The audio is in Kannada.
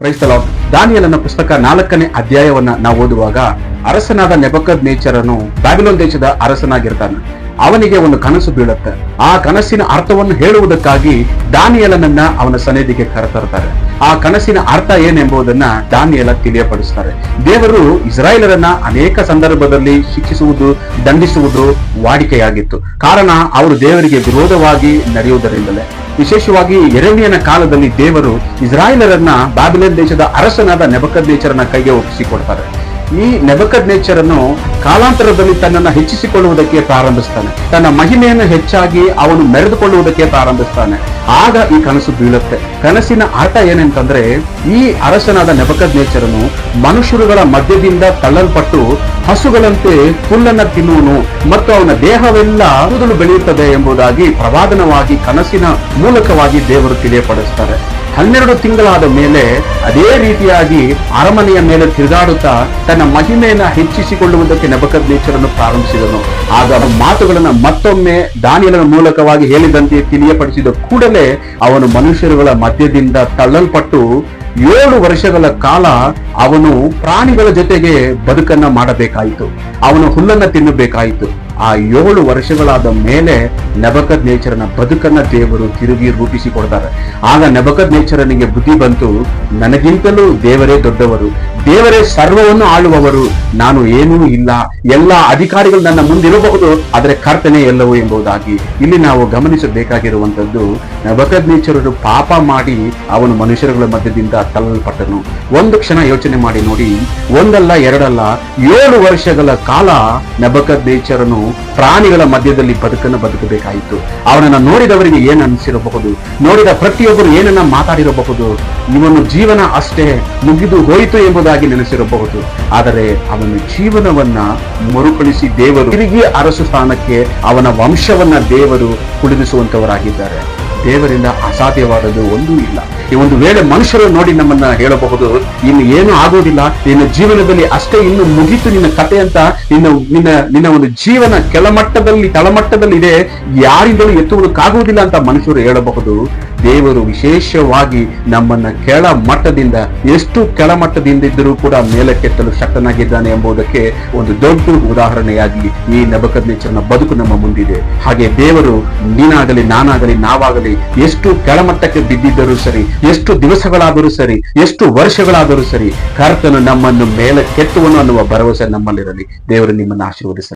Price the lord. ದಾನಿಯೇಲನ ಪುಸ್ತಕ 4ನೇ ಅಧ್ಯಾಯವನ್ನ ನಾವು ಓದುವಾಗ, ಅರಸನಾದ ನೆಬೂಕದ್ನೆಚ್ಚರನು ಬ್ಯಾಬಿಲೋನ್ ದೇಶದ ಅರಸನಾಗಿರ್ತಾನೆ. ಅವನಿಗೆ ಒಂದು ಕನಸು ಬೀಳುತ್ತೆ. ಆ ಕನಸಿನ ಅರ್ಥವನ್ನು ಹೇಳುವುದಕ್ಕಾಗಿ ದಾನಿಯೇಲನನ್ನ ಅವನ ಸನ್ನಿಧಿಗೆ ಕರೆತರ್ತಾರೆ. ಆ ಕನಸಿನ ಅರ್ಥ ಏನೆಂಬುದನ್ನ ದಾನಿಯೇಲ ತಿಳಿಯಪಡಿಸ್ತಾರೆ. ದೇವರು ಇಸ್ರಾಯೇಲರನ್ನ ಅನೇಕ ಸಂದರ್ಭದಲ್ಲಿ ಶಿಕ್ಷಿಸುವುದು, ದಂಡಿಸುವುದು ವಾಡಿಕೆಯಾಗಿತ್ತು. ಕಾರಣ ಅವರು ದೇವರಿಗೆ ವಿರೋಧವಾಗಿ ನಡೆಯುವುದರಿಂದಲೇ. ವಿಶೇಷವಾಗಿ ಯೆರೆಮೀಯನ ಕಾಲದಲ್ಲಿ ದೇವರು ಇಸ್ರಾಯೇಲರನ್ನ ಬ್ಯಾಬಿಲೋನ್ ದೇಶದ ಅರಸನಾದ ನೆಬೂಕದ್ನೆಚ್ಚರನ ಕೈಗೆ ಒಪ್ಪಿಸಿಕೊಡ್ತಾರೆ. ಈ ನೆಬೂಕದ್ನೆಚ್ಚರನು ಕಾಲಾಂತರದಲ್ಲಿ ತನ್ನನ್ನು ಹೆಚ್ಚಿಸಿಕೊಳ್ಳುವುದಕ್ಕೆ ಪ್ರಾರಂಭಿಸ್ತಾನೆ. ತನ್ನ ಮಹಿಮೆಯನ್ನು ಹೆಚ್ಚಾಗಿ ಅವನು ಮೆರೆದುಕೊಳ್ಳುವುದಕ್ಕೆ ಪ್ರಾರಂಭಿಸ್ತಾನೆ. ಆಗ ಈ ಕನಸು ಬೀಳುತ್ತೆ. ಕನಸಿನ ಅರ್ಥ ಏನಂತಂದ್ರೆ, ಈ ಅರಸನಾದ ನೆಬೂಕದ್ನೆಚ್ಚರನು ಮನುಷ್ಯರುಗಳ ಮಧ್ಯದಿಂದ ತಳ್ಳಲ್ಪಟ್ಟು ಹಸುಗಳಂತೆ ಹುಲ್ಲನ್ನ ತಿನ್ನುವನು ಮತ್ತು ಅವನ ದೇಹವೆಲ್ಲ ಕೂದಲು ಬೆಳೆಯುತ್ತದೆ ಎಂಬುದಾಗಿ ಪ್ರವಾದನವಾಗಿ ಕನಸಿನ ಮೂಲಕವಾಗಿ ದೇವರು ತಿಳಿಯಪಡಿಸ್ತಾರೆ. 12 ತಿಂಗಳಾದ ಮೇಲೆ ಅದೇ ರೀತಿಯಾಗಿ ಅರಮನೆಯ ಮೇಲೆ ತಿರುಗಾಡುತ್ತಾ ತನ್ನ ಮಹಿಮೆಯನ್ನ ಹೆಚ್ಚಿಸಿಕೊಳ್ಳುವುದಕ್ಕೆ ನೆಬೂಕದ್ನೆಚ್ಚರನು ಪ್ರಾರಂಭಿಸಿದನು. ಆಗ ಮಾತುಗಳನ್ನ ಮತ್ತೊಮ್ಮೆ ದಾನಿಯೇಲನ ಮೂಲಕವಾಗಿ ಹೇಳಿದಂತೆ ತಿಳಿಯಪಡಿಸಿದ ಕೂಡಲೇ ಅವನು ಮನುಷ್ಯರುಗಳ ಮಧ್ಯದಿಂದ ತಳ್ಳಲ್ಪಟ್ಟು 7 ವರ್ಷಗಳ ಕಾಲ ಅವನು ಪ್ರಾಣಿಗಳ ಜೊತೆಗೆ ಬದುಕನ್ನ ಮಾಡಬೇಕಾಯಿತು. ಅವನು ಹುಲ್ಲನ್ನ ತಿನ್ನಬೇಕಾಯಿತು. ಆ 7 ವರ್ಷಗಳಾದ ಮೇಲೆ ನೆಬೂಕದ್ನೆಚ್ಚರನ ಬದುಕನ್ನ ದೇವರು ತಿರುಗಿ ರೂಪಿಸಿಕೊಡ್ತಾರೆ. ಆಗ ನೆಬೂಕದ್ನೆಚ್ಚರನಿಗೆ ಬುದ್ಧಿ ಬಂತು, ನನಗಿಂತಲೂ ದೇವರೇ ದೊಡ್ಡವರು, ದೇವರೇ ಸರ್ವವನ್ನು ಆಳುವವರು, ನಾನು ಏನೂ ಇಲ್ಲ, ಎಲ್ಲಾ ಅಧಿಕಾರಿಗಳು ನನ್ನ ಮುಂದಿರಬಹುದು, ಆದರೆ ಕರ್ತನೆ ಎಲ್ಲವೂ ಎಂಬುದಾಗಿ. ಇಲ್ಲಿ ನಾವು ಗಮನಿಸಬೇಕಾಗಿರುವಂತದ್ದು, ನೆಬೂಕದ್ನೆಚ್ಚರನು ಪಾಪ ಮಾಡಿ ಅವನು ಮನುಷ್ಯರುಗಳ ಮಧ್ಯದಿಂದ ತಳ್ಳಲ್ಪಟ್ಟನು. ಒಂದು ಕ್ಷಣ ಯೋಚನೆ ಮಾಡಿ ನೋಡಿ, ಒಂದಲ್ಲ ಎರಡಲ್ಲ 7 ವರ್ಷಗಳ ಕಾಲ ನೆಬೂಕದ್ನೆಚ್ಚರನು ಪ್ರಾಣಿಗಳ ಮಧ್ಯದಲ್ಲಿ ಬದುಕನ್ನು ಬದುಕಬೇಕಾಯಿತು. ಅವನನ್ನ ನೋಡಿದವರಿಗೆ ಏನ್ ಅನಿಸಿರಬಹುದು, ನೋಡಿದ ಪ್ರತಿಯೊಬ್ಬರು ಏನನ್ನ ಮಾತಾಡಿರಬಹುದು, ಇವನು ಜೀವನ ಅಷ್ಟೇ ಮುಗಿದು ಹೋಯಿತು ಎಂಬುದಾಗಿ ನೆನೆಸಿರಬಹುದು. ಆದರೆ ಅವನ ಜೀವನವನ್ನ ಮರುಕಳಿಸಿ ದೇವರು ತಿರುಗಿ ಅರಸು ಸ್ಥಾನಕ್ಕೆ ಅವನ ವಂಶವನ್ನ ದೇವರು ಕುಳಿರಿಸುವಂತವರಾಗಿದ್ದಾರೆ. ದೇವರಿಂದ ಅಸಾಧ್ಯವಾದದ್ದು ಒಂದೂ ಇಲ್ಲ. ಈ ಒಂದು ವೇಳೆ ಮನುಷ್ಯರು ನೋಡಿ ನಮ್ಮನ್ನ ಹೇಳಬಹುದು, ಇನ್ನು ಏನು ಆಗೋದಿಲ್ಲ, ನಿನ್ನ ಜೀವನದಲ್ಲಿ ಅಷ್ಟೇ, ಇನ್ನು ಮುಗೀತು ನಿನ್ನ ಕತೆ ಅಂತ, ನಿನ್ನ ಒಂದು ಜೀವನ ತಳಮಟ್ಟದಲ್ಲಿ ಇದೆ, ಯಾರಿಂದಲೂ ಎತ್ತುವುದಕ್ಕಾಗುವುದಿಲ್ಲ ಅಂತ ಮನುಷ್ಯರು ಹೇಳಬಹುದು. ದೇವರು ವಿಶೇಷವಾಗಿ ನಮ್ಮನ್ನ ಕೆಳಮಟ್ಟದಿಂದ, ಎಷ್ಟು ಕೆಳಮಟ್ಟದಿಂದ ಇದ್ದರೂ ಕೂಡ ಮೇಲಕ್ಕೆತ್ತಲು ಶಕ್ತನಾಗಿದ್ದಾನೆ ಎಂಬುದಕ್ಕೆ ಒಂದು ದೊಡ್ಡ ಉದಾಹರಣೆಯಾಗಿ ಈ ನೆಬೂಕದ್ನೆಚ್ಚರನ ಬದುಕು ನಮ್ಮ ಮುಂದಿದೆ. ಹಾಗೆ ದೇವರು ನೀನಾಗಲಿ ನಾನಾಗಲಿ ನಾವಾಗಲಿ ಎಷ್ಟು ಕೆಳಮಟ್ಟಕ್ಕೆ ಬಿದ್ದಿದ್ದರೂ ಸರಿ, ಎಷ್ಟು ದಿವಸಗಳಾದರೂ ಸರಿ, ಎಷ್ಟು ವರ್ಷಗಳಾದರೂ ಸರಿ, ಕರ್ತನು ನಮ್ಮನ್ನು ಮೇಲಕ್ಕೆತ್ತುವನು ಅನ್ನುವ ಭರವಸೆ ನಮ್ಮಲ್ಲಿರಲಿ. ದೇವರು ನಿಮ್ಮನ್ನು ಆಶೀರ್ವದಿಸಲಿ.